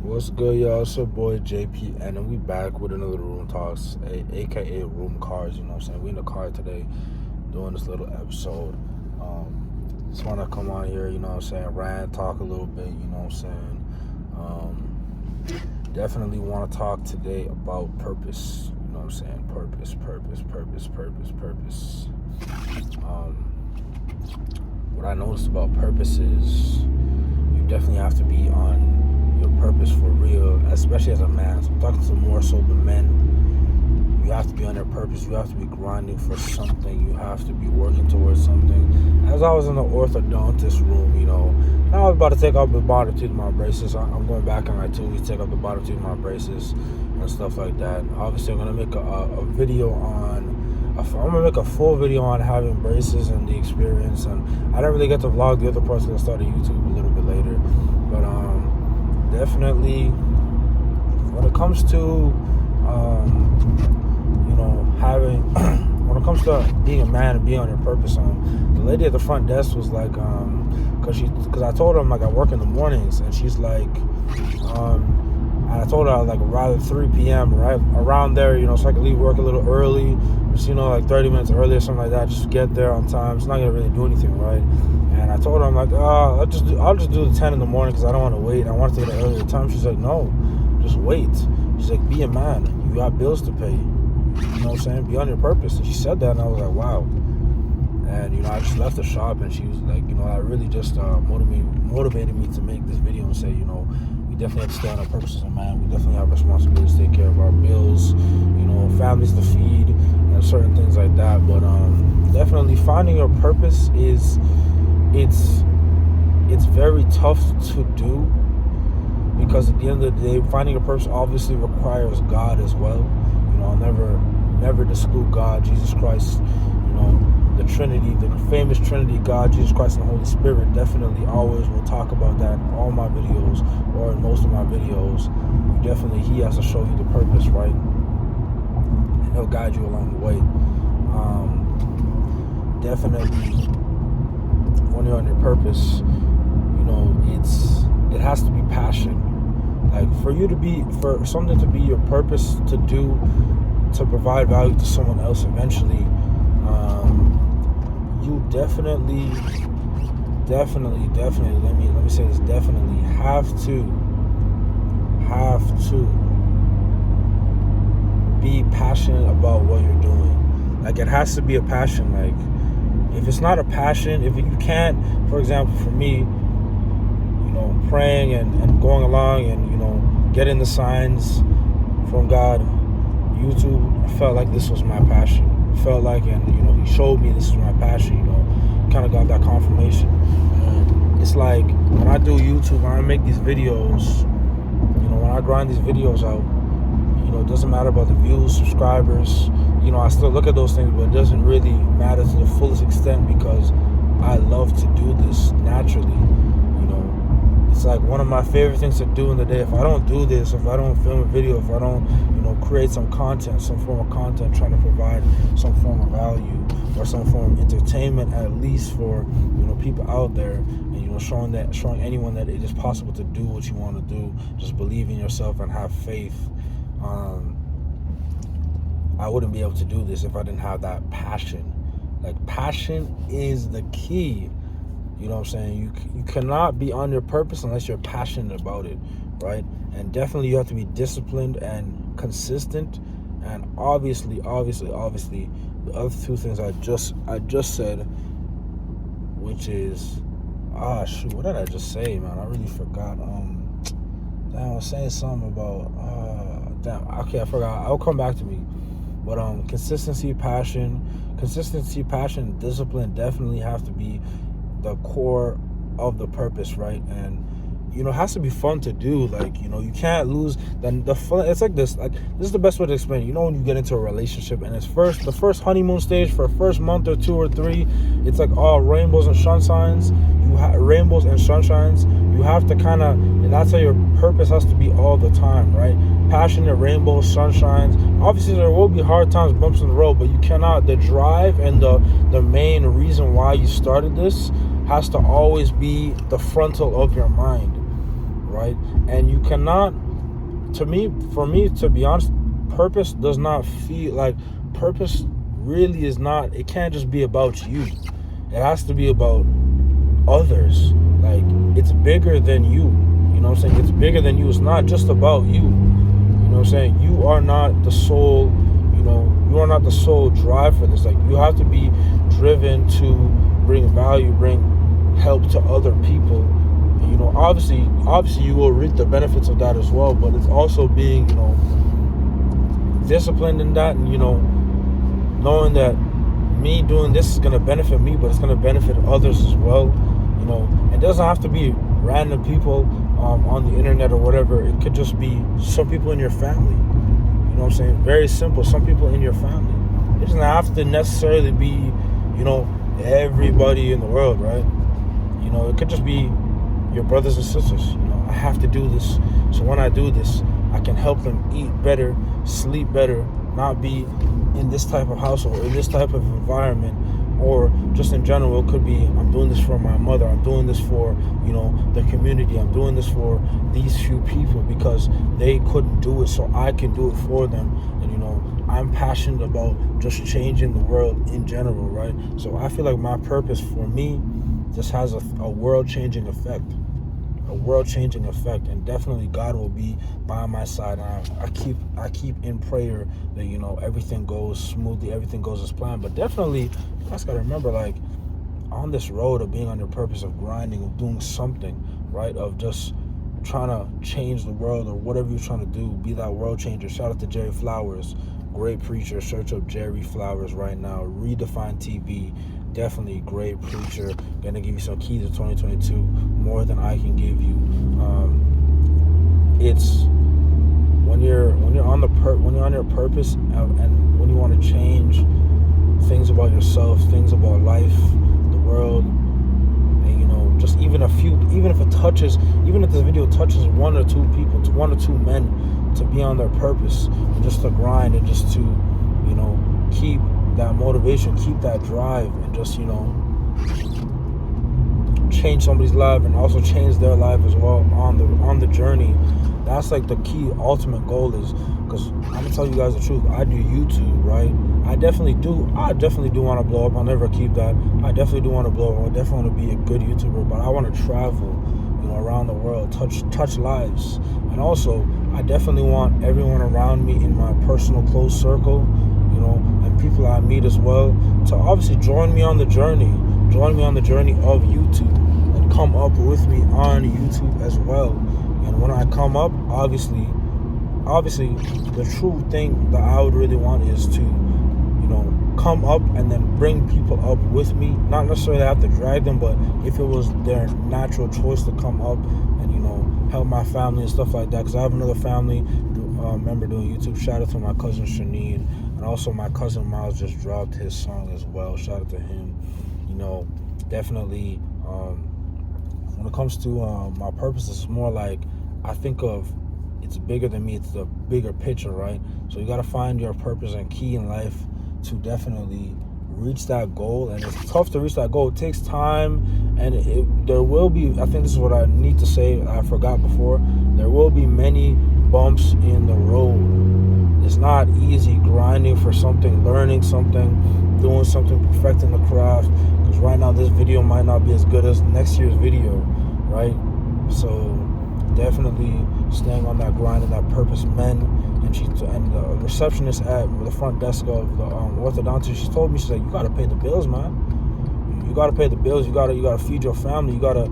What's good, y'all? It's your boy JP, and we back with another Room Talks, aka Room Cars. You know what I'm saying? We in the car today doing this little episode. Just want to come on here, you know what I'm saying, rant, talk a little bit, you know what I'm saying. Definitely want to talk today about purpose. You know what I'm saying? Purpose. What I noticed about purpose is you definitely have to be on your purpose for real, especially as a man. So I'm talking to more so the men. You have to be on your purpose. You have to be grinding for something. You have to be working towards something. As I was in the orthodontist room, you know, and I was about to take off the bottom tooth of my braces. I'm going back in like 2 weeks, take off the bottom tooth of my braces and stuff like that. Obviously, I'm going to make a video on, I'm going to make a full video on having braces and the experience. And I didn't really get to vlog the other parts because I started YouTube a little bit later. But definitely, when it comes to, you know, having, when it comes to being a man and being on your purpose, the lady at the front desk was like, because I told her, like, I work in the mornings, and she's like, I told her, like, around 3 p.m., right around there, you know, so I could leave work a little early, just, you know, like 30 minutes early or something like that, just get there on time. It's not going to really do anything, right? And I told her, I'm like, I'll just do the 10 in the morning because I don't want to wait. I want to take it at earlier time. She's like, no, just wait. She's like, be a man. You got bills to pay. You know what I'm saying? Be on your purpose. And she said that, and I was like, wow. And, you know, I just left the shop, and she was like, you know, that really just motivated me to make this video and say, you know, we definitely have to stay on our purpose as a man. We definitely have responsibilities to take care of our bills, you know, families to feed, and certain things like that. But definitely finding your purpose is, it's very tough to do, because at the end of the day, finding a purpose obviously requires God as well. You know, I'll never exclude God, Jesus Christ, you know, the Trinity, the famous Trinity, God, Jesus Christ, and the Holy Spirit. Definitely always will talk about that in all my videos, or in most of my videos. He has to show you the purpose, right? And he'll guide you along the way. Definitely, when you're on your purpose, you know, it has to be passion. Like, for something to be your purpose to do, to provide value to someone else eventually, you definitely, let me say this, definitely have to be passionate about what you're doing. Like, it has to be a passion. Like, if it's not a passion, if you can't, for example, for me, you know, praying and going along and, you know, getting the signs from God, YouTube, I felt like this was my passion. I felt like, and, you know, he showed me this is my passion, you know, kind of got that confirmation. And it's like, when I do YouTube, when I make these videos, you know, when I grind these videos out, you know, it doesn't matter about the views, subscribers, you know, I still look at those things, but it doesn't really matter to the fullest extent, because I love to do this naturally. You know, it's like one of my favorite things to do in the day. If I don't do this, if I don't film a video, if I don't, you know, create some content, some form of content, trying to provide some form of value or some form of entertainment, at least for, you know, people out there, and, you know, showing anyone that it is possible to do what you want to do. Just believe in yourself and have faith. I wouldn't be able to do this if I didn't have that passion. Like, passion is the key. You know what I'm saying? You cannot be on your purpose unless you're passionate about it, right? And definitely you have to be disciplined and consistent. And obviously, the other two things I just said, which is, what did I just say, man? I really forgot. I was saying something about, okay, I forgot. I'll come back to me. But consistency, passion, discipline definitely have to be the core of the purpose, right? And, you know, it has to be fun to do. Like, you know, you can't lose the fun. It's like this. Like, this is the best way to explain it. You know, when you get into a relationship and it's the first honeymoon stage, for the first month or 2 or 3, it's like all rainbows and sunshines. You have to kind of, and that's how your purpose has to be all the time, right? Passionate, rainbows, sunshines. Obviously, there will be hard times, bumps in the road, but you cannot. The drive and the main reason why you started this has to always be the frontal of your mind, right? right? And you cannot, for me, to be honest, purpose does not feel like, purpose really is not, it can't just be about you. It has to be about others. Like, it's bigger than you. You know what I'm saying? It's bigger than you. It's not just about you. You know what I'm saying? You are not the sole, you are not the sole drive for this. Like, you have to be driven to bring value, bring help to other people. Obviously you will reap the benefits of that as well, but it's also being, disciplined in that, and, knowing that me doing this is going to benefit me, but it's going to benefit others as well. It doesn't have to be random people on the internet or whatever. It could just be some people in your family. You know what I'm saying? Very simple. Some people in your family. It doesn't have to necessarily be, everybody in the world, right? It could just be your brothers and sisters. I have to do this. So when I do this, I can help them eat better, sleep better, not be in this type of household, in this type of environment, or just in general. It could be, I'm doing this for my mother, I'm doing this for, the community, I'm doing this for these few people because they couldn't do it, so I can do it for them. And, I'm passionate about just changing the world in general, right? So I feel like my purpose for me just has a world-changing effect. A world-changing effect, and definitely God will be by my side. I keep in prayer that everything goes smoothly, everything goes as planned. But definitely, you guys gotta remember, like, on this road of being on your purpose, of grinding, of doing something, right, of just trying to change the world or whatever you're trying to do, be that world changer. Shout out to Jerry Flowers, great preacher. Search up Jerry Flowers right now. Redefine TV. Definitely great preacher. Gonna give you some keys of 2022, more than I can give you. It's when you're on your purpose, and when you want to change things about yourself, things about life, the world, and just even if this video touches one or two people, to one or two men, to be on their purpose, and just to grind, and just to keep that motivation, keep that drive, and just change somebody's life, and also change their life as well on the journey. That's like the key ultimate goal is, because I'm gonna tell you guys the truth, I do YouTube, right? I definitely do want to blow up. I'll never keep that. I definitely do want to blow up. I definitely want to be a good YouTuber, but I want to travel, around the world, touch lives. And also, I definitely want everyone around me in my personal close circle, and people I meet as well, to obviously join me on the journey of YouTube, and come up with me on YouTube as well. And when I come up, obviously the true thing that I would really want is to come up and then bring people up with me. Not necessarily have to drag them, but if it was their natural choice to come up and help my family and stuff like that, because I have another family member doing YouTube. Shout out to my cousin Shanine, and also my cousin Miles just dropped his song as well. Shout out to him. Definitely when it comes to my purpose, it's more like, I think of, it's bigger than me. It's the bigger picture, right? So you got to find your purpose and key in life to definitely reach that goal. And it's tough to reach that goal. It takes time, and there will be, I think this is what I need to say, I forgot before, there will be many bumps in the road. It's not easy grinding for something, learning something, doing something, perfecting the craft, because right now this video might not be as good as next year's video, right? So definitely staying on that grind and that purpose. And the receptionist at the front desk of the orthodontist, she told me, she's like, you gotta pay the bills, man. You gotta pay the bills. You gotta feed your family. You gotta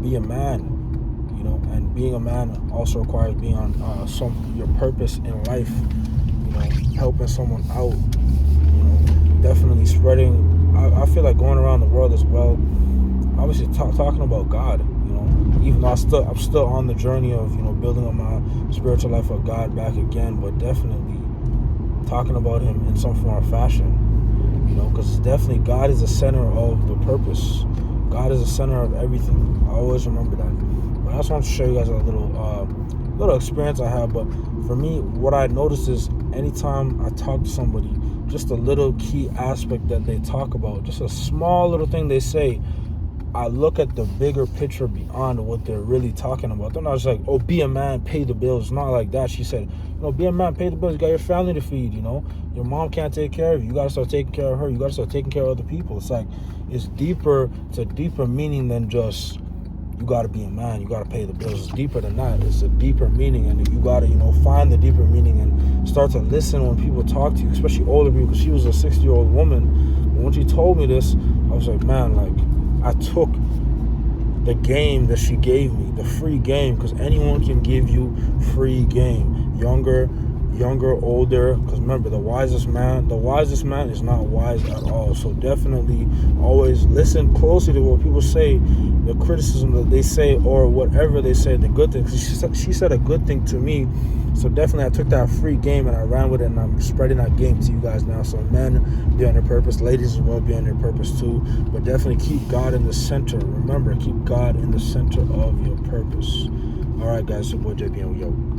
be a man. And being a man also requires being on your purpose in life. Helping someone out. Definitely spreading. I feel like going around the world as well. Obviously talking about God. Even though I'm still on the journey of building up my spiritual life of God back again, but definitely talking about Him in some form or fashion. Because definitely God is the center of the purpose. God is the center of everything. I always remember that. But I just want to show you guys a little experience I have. But for me, what I noticed is anytime I talk to somebody, just a little key aspect that they talk about, just a small little thing they say, I look at the bigger picture beyond what they're really talking about. They're not just like, oh, be a man, pay the bills. It's not like that. She said, be a man, pay the bills. You got your family to feed, Your mom can't take care of you. You got to start taking care of her. You got to start taking care of other people. It's like, it's deeper. It's a deeper meaning than just, you got to be a man. You got to pay the bills. It's deeper than that. It's a deeper meaning. And you got to, find the deeper meaning and start to listen when people talk to you, especially older people, because she was a 60-year-old woman. But when she told me this, I was like, man, like, I took the game that she gave me, the free game, because anyone can give you free game. Younger, older, because remember, the wisest man is not wise at all. So definitely always listen closely to what people say, the criticism that they say, or whatever they say, the good things. She said a good thing to me. So definitely I took that free game and I ran with it, and I'm spreading that game to you guys now. So men, be on your purpose. Ladies as well, be on your purpose too. But definitely keep God in the center. Remember, keep God in the center of your purpose. All right, guys, it's your boy JP, and we out.